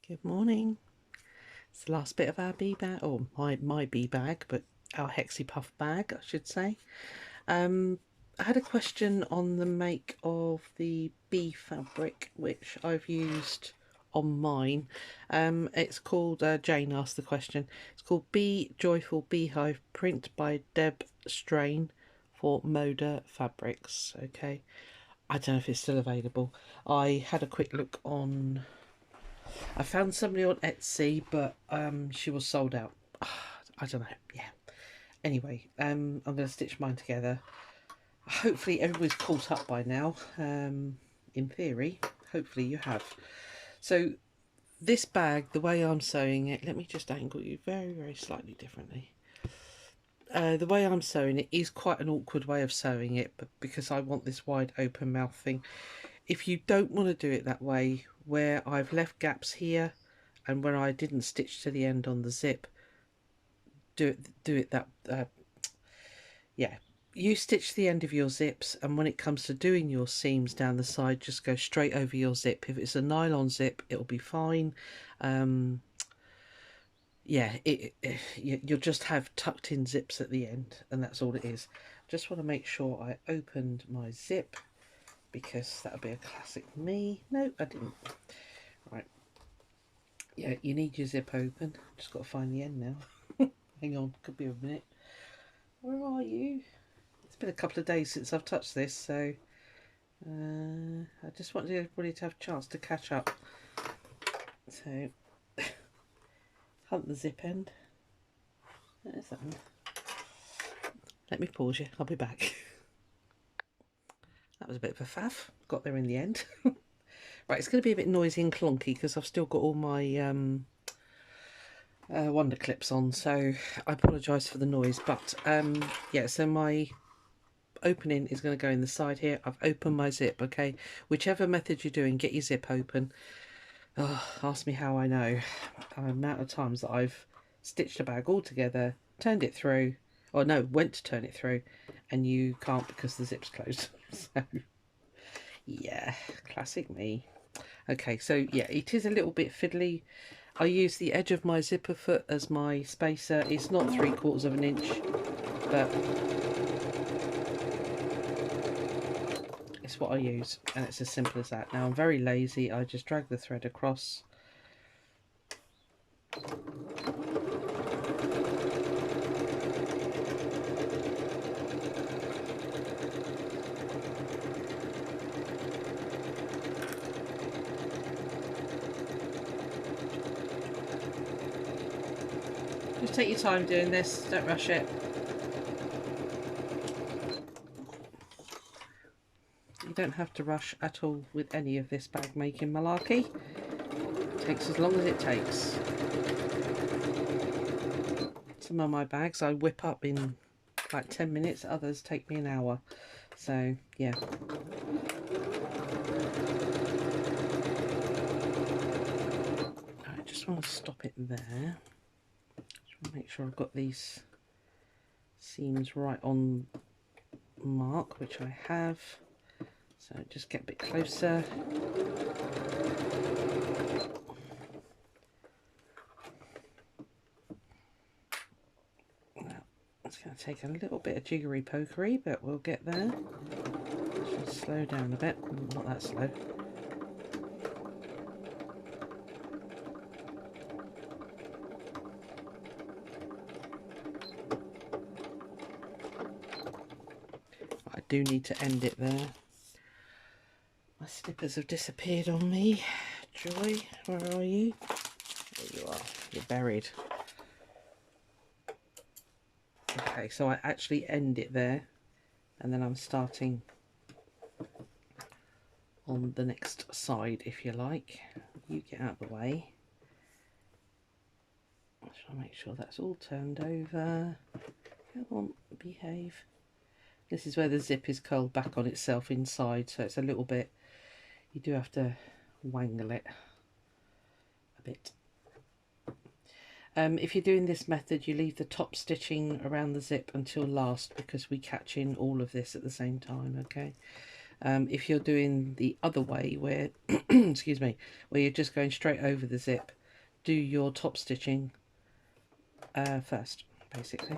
Good morning. It's the last bit of our bee bag, or my bee bag, but our Hexie Puff bag, I should say. I had a question on the make of the bee fabric, which I've used on mine. It's called, Jane asked the question, it's called Bee Joyful Beehive Print by Deb Strain for Moda Fabrics. Okay, I don't know if it's still available. I had a quick look on, I found somebody on Etsy, but she was sold out. I don't know. Yeah. Anyway, I'm going to stitch mine together. Hopefully everybody's caught up by now. In theory, hopefully you have. So this bag, the way I'm sewing it, let me just angle you very, very slightly differently. The way I'm sewing it is quite an awkward way of sewing it, but because I want this wide open mouth thing. If you don't want to do it that way, where I've left gaps here and where I didn't stitch to the end on the zip, do it that yeah, you stitch the end of your zips, and when it comes to doing your seams down the side, just go straight over your zip. If it's a nylon zip, it'll be fine. Yeah, you'll just have tucked in zips at the end, and that's all it is. Just want to make sure I opened my zip, because that would be a classic me. No, I didn't. Right. Yeah, you need your zip open. Just got to find the end now. Hang on, could be a minute. Where are you? It's been a couple of days since I've touched this, so I just wanted everybody to have a chance to catch up. So, hunt the zip end. There's that one. Let me pause you, I'll be back. That was a bit of a faff. Got there in the end. Right, it's going to be a bit noisy and clunky because I've still got all my wonder clips on, so I apologise for the noise. But yeah, so my opening is going to go in the side here. I've opened my zip. Okay, whichever method you're doing, get your zip open. Oh, ask me how I know. The amount of times that I've stitched a bag all together, turned it through, or no, went to turn it through, and you can't because the zip's closed. So yeah, classic me. Okay, so yeah, it is a little bit fiddly. I use the edge of my zipper foot as my spacer. It's not 3/4 of an inch, but it's what I use, and it's as simple as that. Now I'm very lazy. I just drag the thread across. Just take your time doing this, don't rush it. You don't have to rush at all with any of this bag making malarkey. It takes as long as it takes. Some of my bags I whip up in like 10 minutes, others take me an hour. So yeah. I just want to stop it there. Just want to make sure I've got these seams right on mark, which I have. So just get a bit closer. Now, it's going to take a little bit of jiggery pokery, but we'll get there. Should slow down a bit. Not that slow. I do need to end it there. My slippers have disappeared on me. Joy, where are you? There you are. You're buried. Okay, so I actually end it there, and then I'm starting on the next side, if you like. You get out of the way. I shall make sure that's all turned over. Come on, behave. This is where the zip is curled back on itself inside, so it's a little bit, you do have to wangle it a bit. If you're doing this method, you leave the top stitching around the zip until last, because we catch in all of this at the same time. Okay, If you're doing the other way where excuse me, where you're just going straight over the zip, do your top stitching first, basically,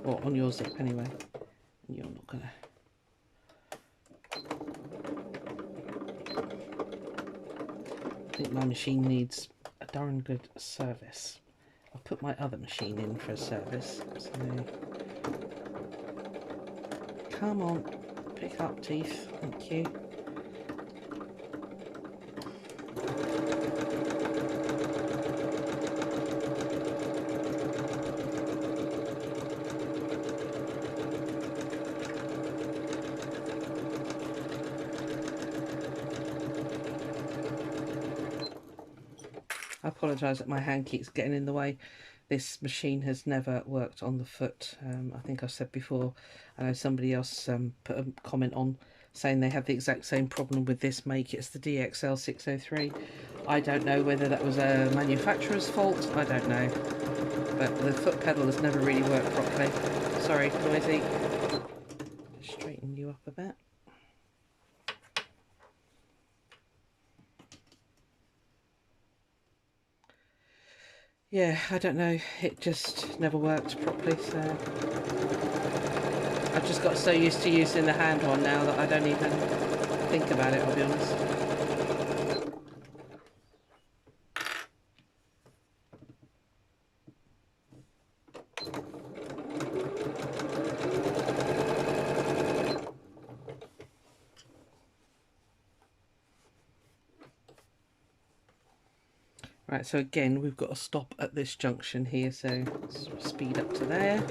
or on your zip anyway. And you're not gonna. I think my machine needs a darn good service. I've put my other machine in for a service, so come on, pick up, teeth, thank you. I apologise that my hand keeps getting in the way. This machine has never worked on the foot. I think I've said before, I know somebody else put a comment on saying they had the exact same problem with this make. It's the DXL 603. I don't know whether that was a manufacturer's fault, I don't know. But the foot pedal has never really worked properly. Sorry, noisy. Straighten you up a bit. Yeah, I don't know, it just never worked properly, so I've just got so used to using the hand one now that I don't even think about it, I'll be honest. Right, so again, we've got to stop at this junction here, so speed up to there.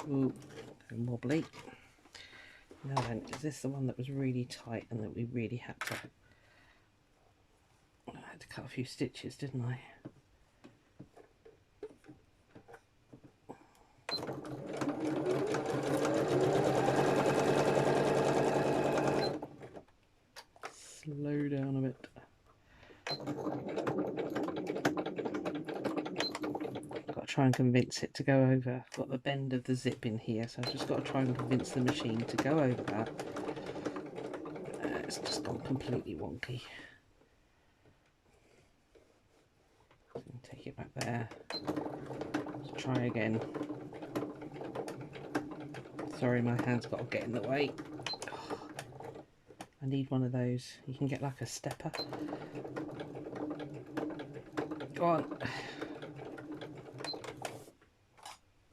Ooh, wobbly. Now then, is this the one that was really tight and that we really had to... I had to cut a few stitches, didn't I? Slow down a bit. Got to try and convince it to go over. I've got the bend of the zip in here, so I've just got to try and convince the machine to go over that. It's just gone completely wonky. Take it back there. Let's try again. Sorry, my hand's got to get in the way. I need one of those. You can get like a stepper. Go on.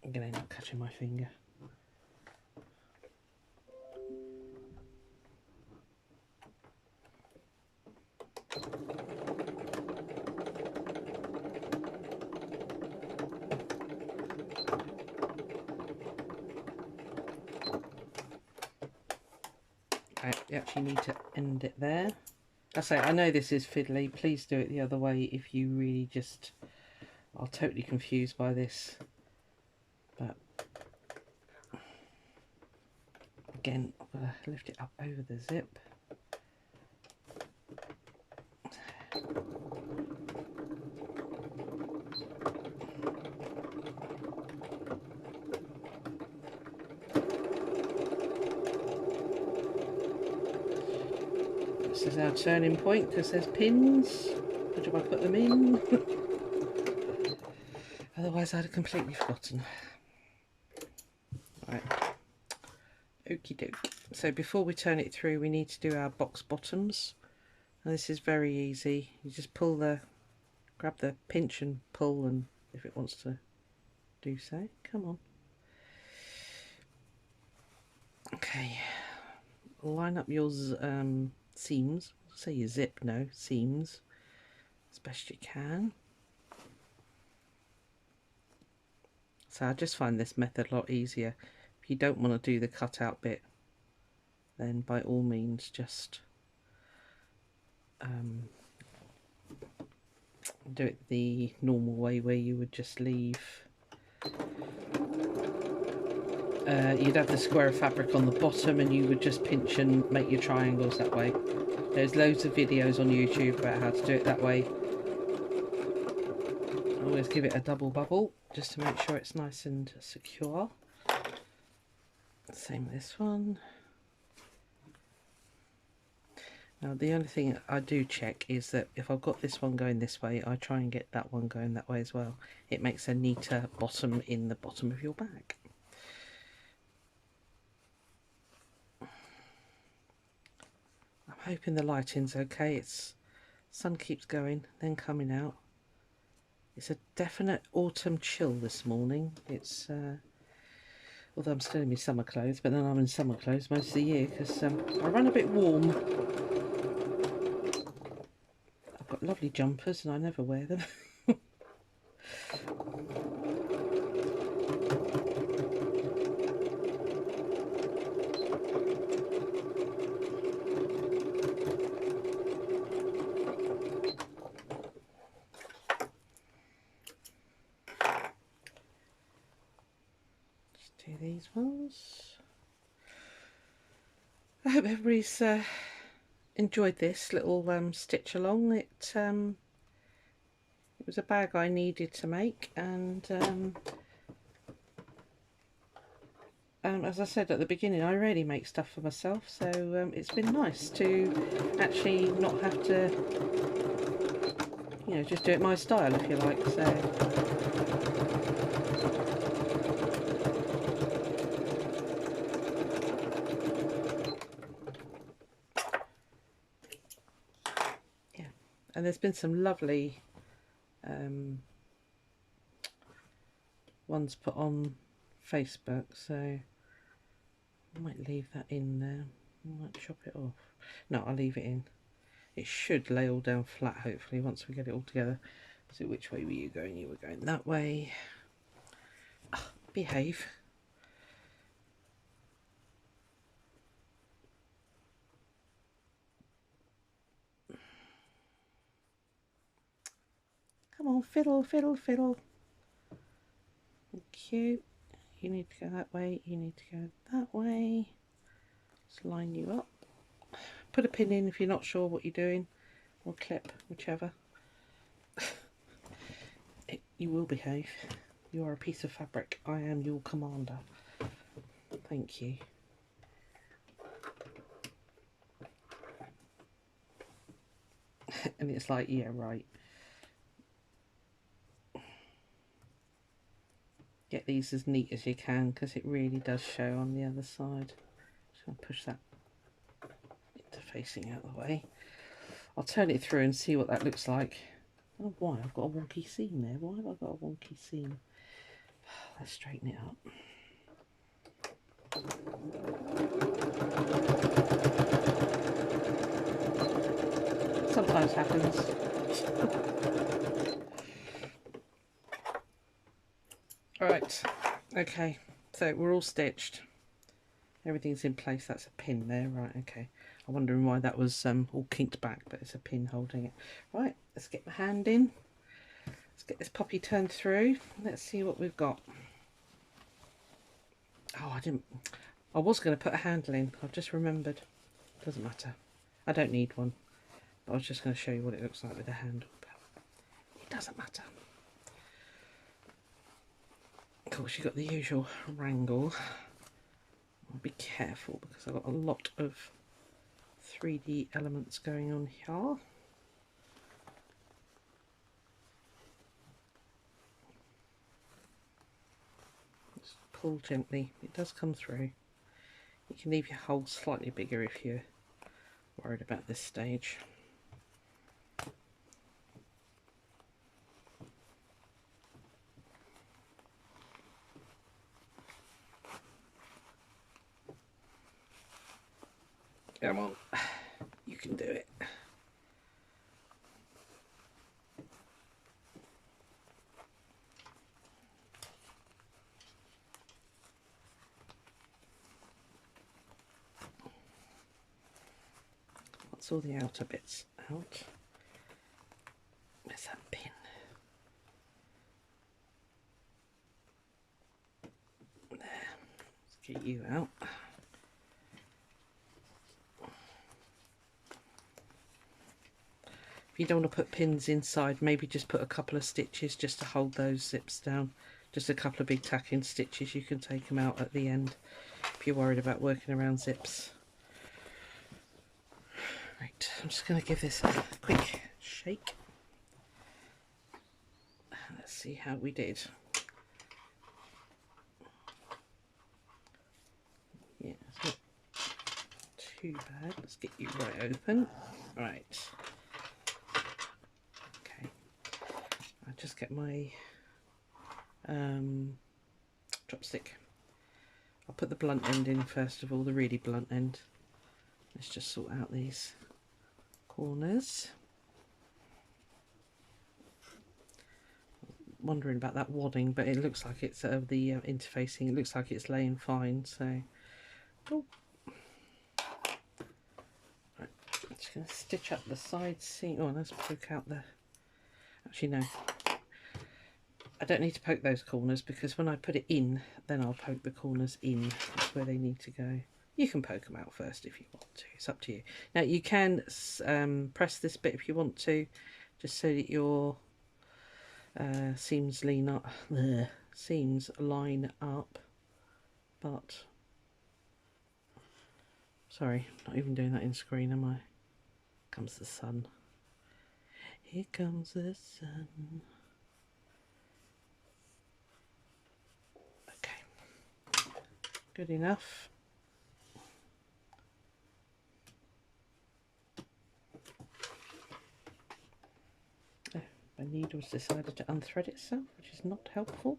I'm going to end up catching my finger. You actually need to end it there. I say, I know this is fiddly, please do it the other way if you really just are totally confused by this. But again, I'm going to lift it up over the zip. This is our turning point because there's pins. Where do I put them in? Otherwise I'd have completely forgotten. Right. Okie doke. So before we turn it through, we need to do our box bottoms. And this is very easy. You just pull the, grab the pinch and pull, and if it wants to do so, come on. Okay. Line up your seams. Say your zip, no, seams, as best you can. So I just find this method a lot easier. If you don't want to do the cutout bit, then by all means just do it the normal way, where you would just leave you'd have the square of fabric on the bottom and you would just pinch and make your triangles that way. There's loads of videos on YouTube about how to do it that way. Always give it a double bubble. just to make sure it's nice and secure. Same with this one. Now the only thing I do check is that if I've got this one going this way, I try and get that one going that way as well. It makes a neater bottom in the bottom of your bag. I'm hoping the lighting's okay. Sun keeps going, then coming out. It's a definite autumn chill this morning. It's although I'm still in my summer clothes, but then I'm in summer clothes most of the year because I run a bit warm. I've got lovely jumpers and I never wear them. Just do these ones. I hope everybody's enjoyed this little stitch along. It was a bag I needed to make, and as I said at the beginning, I rarely make stuff for myself, so it's been nice to actually not have to, you know, just do it my style, if you like. So yeah, and there's been some lovely ones put on Facebook, so I might leave that in there. I might chop it off. No, I'll leave it in. It should lay all down flat, hopefully, once we get it all together. So which way were you going? You were going that way. Oh, behave. Come on, fiddle, fiddle, fiddle. Thank you. You need to go that way, you need to go that way. Just line you up. Put a pin in if you're not sure what you're doing, or clip, whichever. You will behave. You are a piece of fabric. I am your commander. Thank you. And it's like, yeah, right. Get these as neat as you can, because it really does show on the other side. Just going to push that into facing out of the way. I'll turn it through and see what that looks like. I don't know why I've got a wonky seam there. Why have I got a wonky seam? Let's straighten it up. Sometimes happens. Alright, okay, so we're all stitched. Everything's in place. That's a pin there, right, okay. I'm wondering why that was all kinked back, but it's a pin holding it. Right, let's get my hand in. Let's get this puppy turned through. Let's see what we've got. Oh, I was going to put a handle in. I've just remembered. Doesn't matter. I don't need one. But I was just going to show you what it looks like with a handle. But it doesn't matter. Of course, you've got the usual wrangle. I'll be careful because I've got a lot of 3D elements going on here. Just pull gently. It does come through. You can leave your hole slightly bigger if you're worried about this stage. Come on, you can do it. Once all the outer bits out, where's that pin? There, let's get you out. If you don't want to put pins inside, maybe just put a couple of stitches just to hold those zips down, just a couple of big tack-in stitches. You can take them out at the end if you're worried about working around zips. Right, I'm just going to give this a quick shake. Let's see how we did. Yeah, it's not too bad. Let's get you right open. Right. Okay. I'll just get my chopstick. I'll put the blunt end in first of all, the really blunt end. Let's just sort out these corners. Wondering about that wadding, but it looks like it's the interfacing. It looks like it's laying fine. So, oh. Right, I'm just going to stitch up the side seam. Oh, let's poke out the. Actually, no. I don't need to poke those corners because when I put it in, then I'll poke the corners in. That's where they need to go. You can poke them out first if you want to. It's up to you. Now you can press this bit if you want to, just so that your seams line up. But sorry, not even doing that in screen, am I? Comes the sun. Here comes the sun. Okay, good enough. My needle's decided to unthread itself, which is not helpful.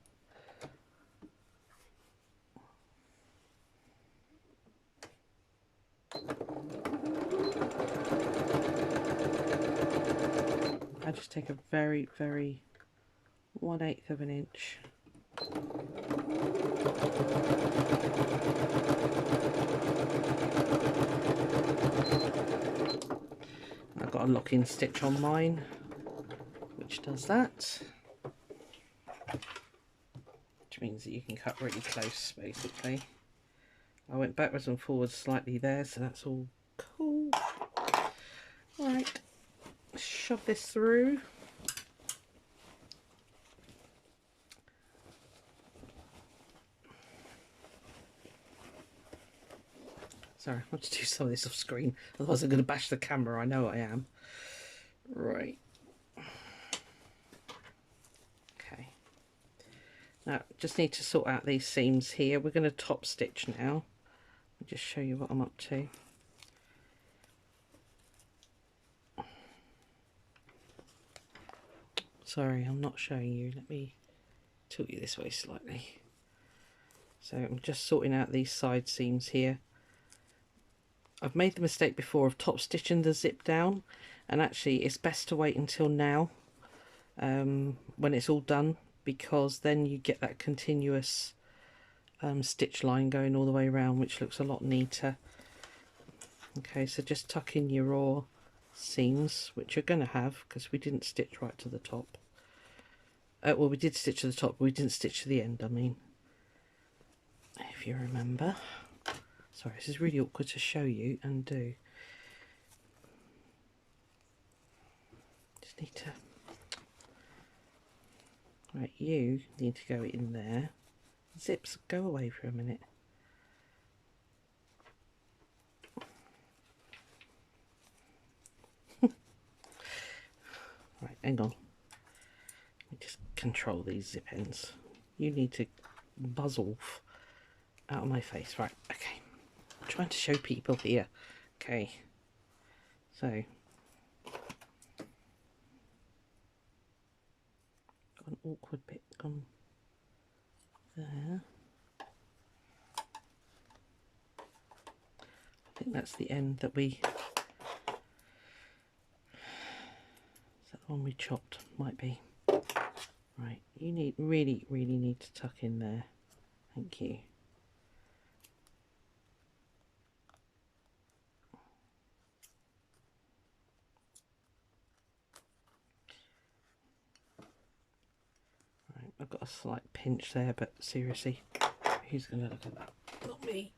I just take a very 1/8 of an inch. I've got a lock-in stitch on mine, which does that, which means that you can cut really close basically. I went backwards and forwards slightly there, so that's all cool. Alright, shove this through. Sorry, I want to do some of this off screen, otherwise I'm going to bash the camera, I know I am. Right. Okay. Now, just need to sort out these seams here. We're going to top stitch now. I'll just show you what I'm up to. Sorry, I'm not showing you. Let me tilt you this way slightly. So I'm just sorting out these side seams here. I've made the mistake before of top stitching the zip down, and actually it's best to wait until now when it's all done, because then you get that continuous stitch line going all the way around, which looks a lot neater. Okay, so just tuck in your raw seams, which you're going to have because we didn't stitch right to the top. Well, we did stitch to the top, but we didn't stitch to the end, I mean, if you remember. Sorry, this is really awkward to show you and do. Just need to... Right, you need to go in there. Zips, go away for a minute. Right, hang on. Let me just control these zip ends. You need to buzz off out of my face. Right, okay. I'm trying to show people here. Okay. So, got an awkward bit gone there. I think that's the end that we... Is that the one we chopped? Might be. Right, you need really need to tuck in there. Thank you. Right, I've got a slight pinch there, but seriously, who's going to look at that? Not me.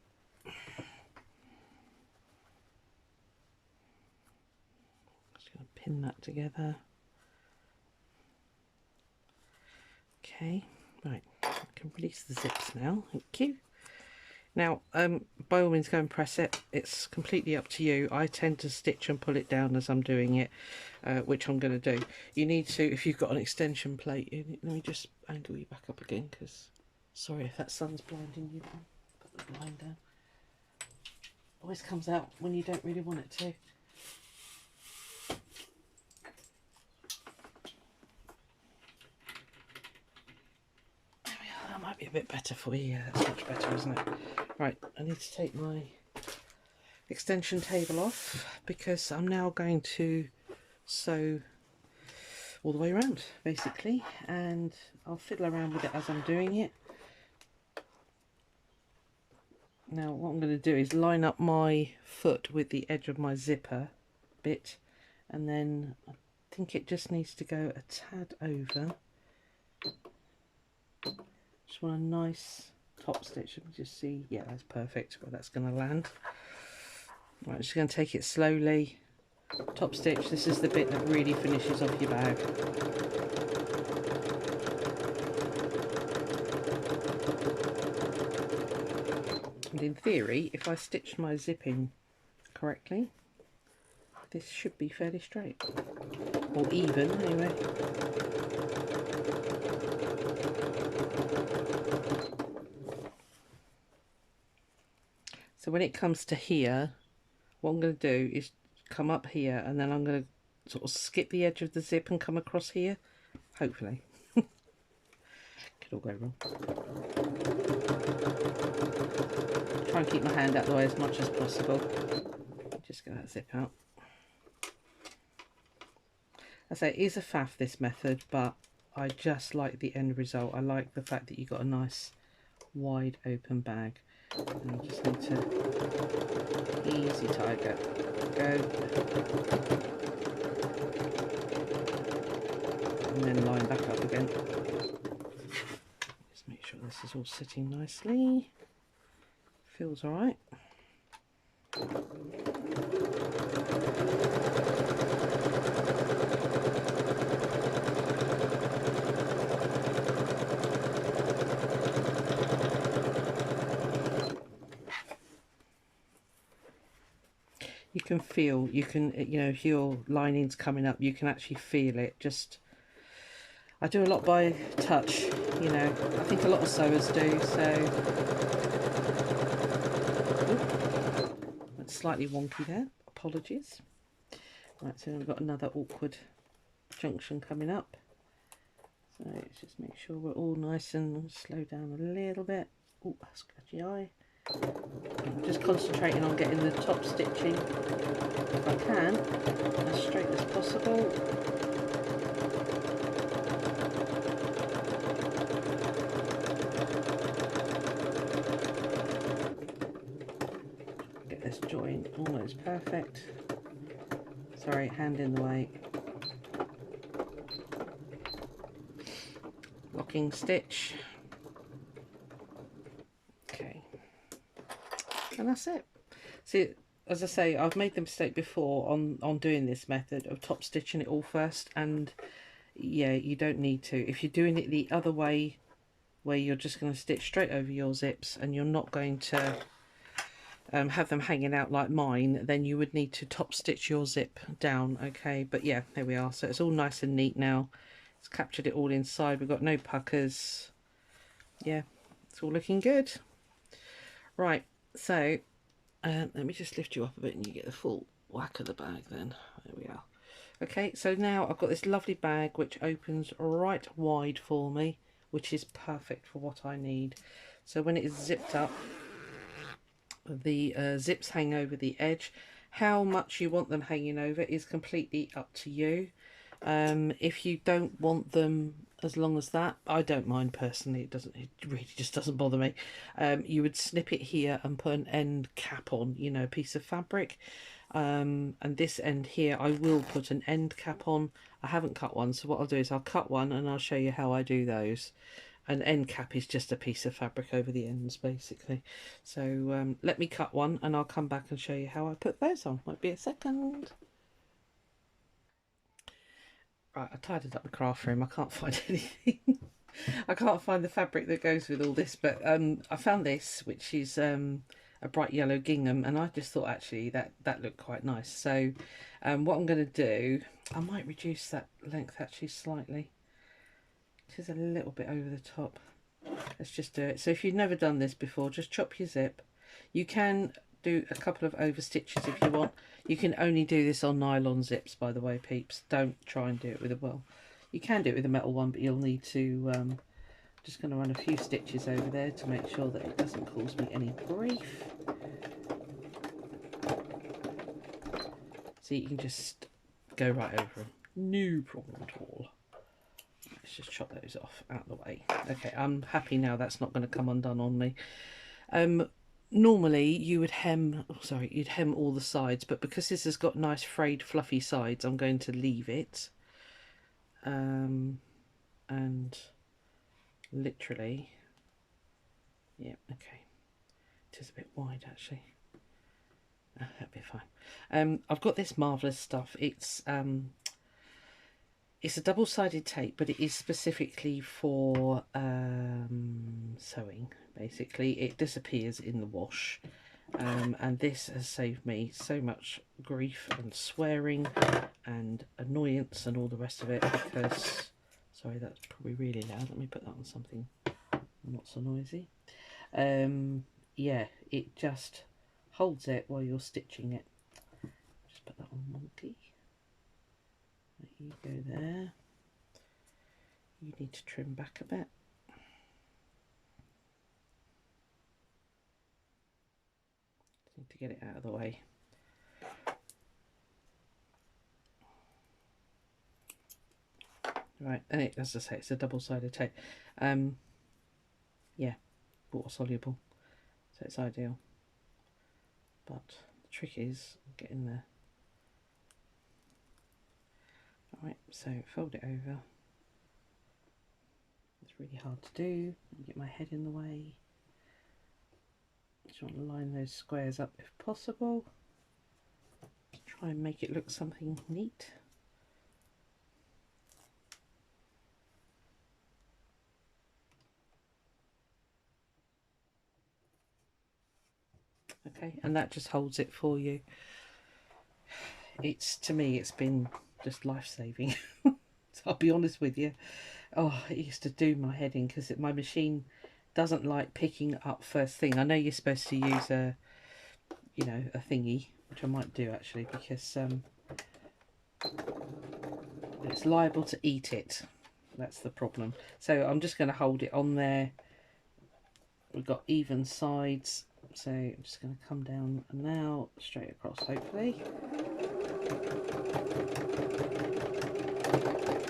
Just going to pin that together. Okay, right. can release the zips now, thank you. Now, by all means go and press it. It's completely up to you. I tend to stitch and pull it down as I'm doing it, which I'm going to do. You need to, if you've got an extension plate, let me just angle you back up again, because sorry if that sun's blinding you. Put the blind down. Always comes out when you don't really want it to. That might be a bit better for you. Yeah, that's much better, isn't it? Right, I need to take my extension table off because I'm now going to sew all the way around, basically, and I'll fiddle around with it as I'm doing it. Now what I'm going to do is line up my foot with the edge of my zipper bit, and then I think it just needs to go a tad over. Just want a nice top stitch. Let me just see. Yeah, that's perfect where that's going to land. Right, I'm just going to take it slowly. Top stitch. This is the bit that really finishes off your bag. And in theory, if I stitched my zipping correctly, this should be fairly straight. Or even, anyway. So when it comes to here, what I'm going to do is come up here, and then I'm going to sort of skip the edge of the zip and come across here, hopefully. Could all go wrong. Try and keep my hand out of the way as much as possible. Just get that zip out. I say it is a faff, this method, but I just like the end result. I like the fact that you've got a nice wide open bag. And you just need to easy tiger go, and then line back up again. Just make sure this is all sitting nicely. Feels all right. You can feel, you can, you know, if your lining's coming up, you can actually feel it. Just, I do a lot by touch, you know, I think a lot of sewers do, so. Ooh, that's slightly wonky there, apologies. Right, so we've got another awkward junction coming up. So let's just make sure we're all nice and slow down a little bit. Oh, scratchy eye. I'm just concentrating on getting the top stitching, if I can, as straight as possible. Get this join almost perfect. Sorry, hand in the way. Locking stitch. Okay. And that's it. See, as I say, I've made the mistake before on doing this method of top stitching it all first, and yeah, you don't need to. If you're doing it the other way, where you're just going to stitch straight over your zips and you're not going to have them hanging out like mine, then you would need to top stitch your zip down. Okay, but yeah, there we are. So it's all nice and neat now. It's captured it all inside. We've got no puckers. Yeah, it's all looking good. Right, so let me just lift you up a bit and you get the full whack of the bag then. There we are. Okay, so now I've got this lovely bag which opens right wide for me, which is perfect for what I need. So when it is zipped up, the zips hang over the edge. How much you want them hanging over is completely up to you. If you don't want them as long as that, I don't mind personally. It really just doesn't bother me. You would snip it here and put an end cap on, you know, a piece of fabric. And this end here, I will put an end cap on. I haven't cut one, so what I'll do is I'll cut one and I'll show you how I do those. An end cap is just a piece of fabric over the ends, basically. So let me cut one and I'll come back and show you how I put those on. Might be a second. Right, I tidied up the craft room. I can't find anything. I can't find the fabric that goes with all this, but I found this, which is a bright yellow gingham, and I just thought actually that looked quite nice. So what I'm going to do, I might reduce that length actually slightly. It is a little bit over the top. Let's just do it. So if you've never done this before, just chop your zip. You can do a couple of over stitches if you want. You can only do this on nylon zips, by the way, peeps. Don't try and do it with a, well, you can do it with a metal one, but you'll need to just going to run a few stitches over there to make sure that it doesn't cause me any grief. So you can just go right over them. No problem at all. Let's just chop those off out of the way. Okay, I'm happy now that's not going to come undone on me. Normally you would hem, oh, sorry, you'd hem all the sides, but because this has got nice frayed fluffy sides, I'm going to leave it. And literally, yeah, okay, it is a bit wide actually. That'll be fine. I've got this marvellous stuff. It's a double-sided tape, but it is specifically for sewing. Basically, it disappears in the wash, and this has saved me so much grief and swearing and annoyance and all the rest of it. Because, sorry, that's probably really loud. Let me put that on something not so noisy. Yeah, it just holds it while you're stitching it. Just put that on monkey. There you go there. You need to trim back a bit. Need to get it out of the way. Right, and it, as I say, it's a double-sided tape. Yeah, water soluble, so it's ideal. But the trick is getting there. Alright, so fold it over. It's really hard to do. Get my head in the way. Just want to line those squares up if possible. Try and make it look something neat. Okay, and that just holds it for you. It's, to me, it's been just life-saving. So I'll be honest with you. Oh, it used to do my head in because my machine doesn't like picking up first thing. I know you're supposed to use a, you know, a thingy, which I might do actually, because it's liable to eat it. That's the problem. So I'm just going to hold it on there. We've got even sides, so I'm just going to come down now, straight across hopefully.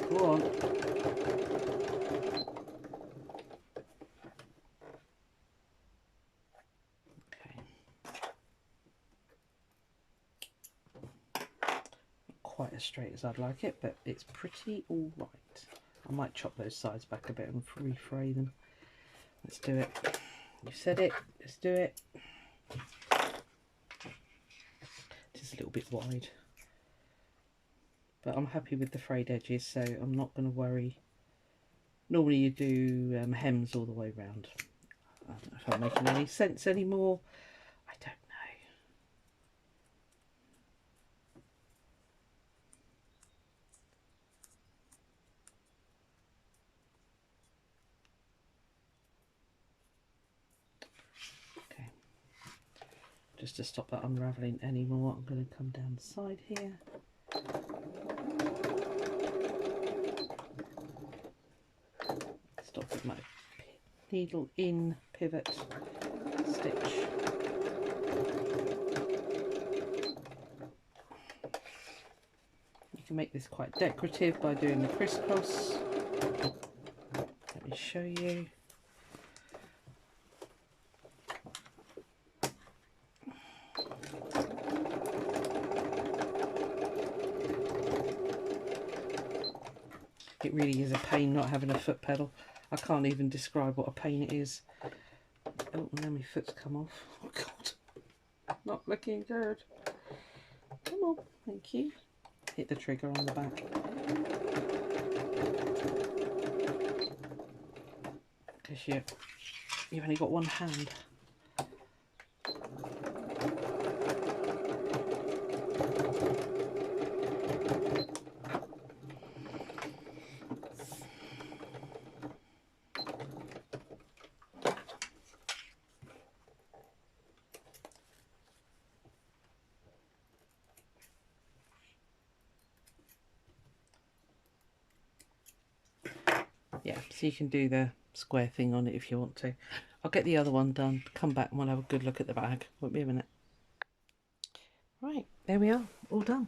Go on. Okay. Not quite as straight as I'd like it, but it's pretty all right. I might chop those sides back a bit and refray them. Let's do it. You said it. Let's do it. Just a little bit wide. But I'm happy with the frayed edges, so I'm not going to worry. Normally you do hems all the way round. I don't know if I'm making any sense anymore. I don't know. Okay. Just to stop that unravelling anymore, I'm going to come down the side here. Stop with my needle in pivot stitch. You can make this quite decorative by doing the crisscross. Let me show you. It really is a pain not having a foot pedal. I can't even describe what a pain it is. Oh, now my foot's come off. Oh God, not looking good. Come on, thank you. Hit the trigger on the back. because you've only got one hand. Yeah, so you can do the square thing on it if you want to. I'll get the other one done, come back and we'll have a good look at the bag. Won't be a minute. Right, there we are, all done.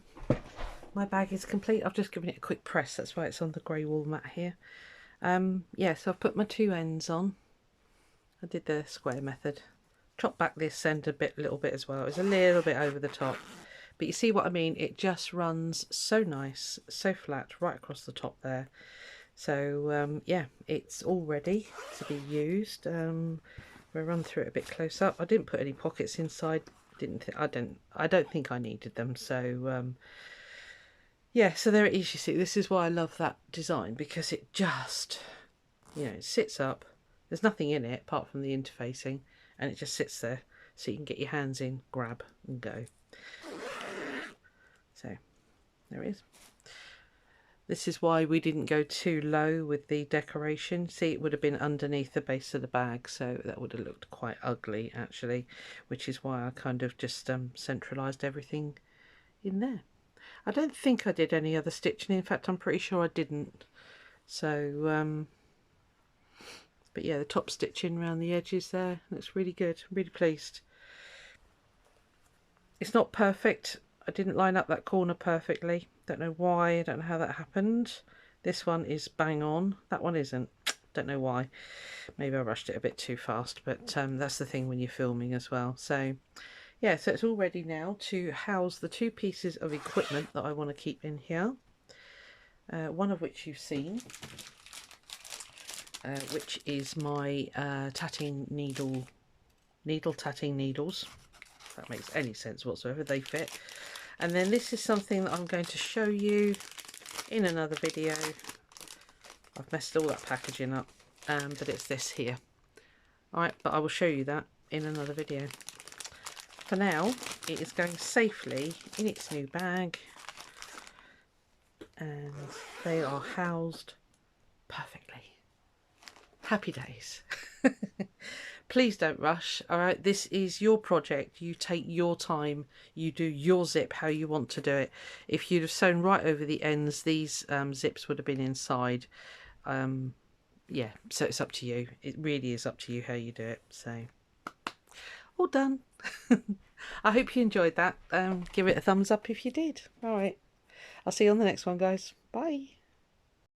My bag is complete. I've just given it a quick press, that's why it's on the grey wool mat here. Yeah, so I've put my two ends on. I did the square method. Chop back this end a little bit as well. It's a little bit over the top. But you see what I mean? It just runs so nice, so flat, right across the top there. So yeah, it's all ready to be used. We'll run through it a bit close up. I didn't put any pockets inside. I don't think I needed them. So yeah, so there it is. You see, this is why I love that design, because it just, you know, it sits up. There's nothing in it apart from the interfacing, and it just sits there, so you can get your hands in, grab, and go. So there it is. This is why we didn't go too low with the decoration. See, it would have been underneath the base of the bag, so that would have looked quite ugly actually, which is why I kind of just centralised everything in there. I don't think I did any other stitching. In fact, I'm pretty sure I didn't. So, but yeah, the top stitching around the edges there looks really good. I'm really pleased. It's not perfect. I didn't line up that corner perfectly. Don't know why. I don't know how that happened. This one is bang on. That one isn't. Don't know why. Maybe I rushed it a bit too fast, but that's the thing when you're filming as well. So yeah, so it's all ready now to house the two pieces of equipment that I want to keep in here. One of which you've seen, which is my tatting needle tatting needles. If that makes any sense whatsoever, they fit. And then this is something that I'm going to show you in another video. I've messed all that packaging up, but it's this here. Alright, but I will show you that in another video. For now, it is going safely in its new bag, and they are housed perfectly. Happy days. Please don't rush. All right, this is your project. You take your time. You do your zip how you want to do it. If you'd have sewn right over the ends, these zips would have been inside. Yeah, so it's up to you. It really is up to you how you do it. So all done. I hope you enjoyed that. Give it a thumbs up if you did. All right, I'll see you on the next one, guys. Bye.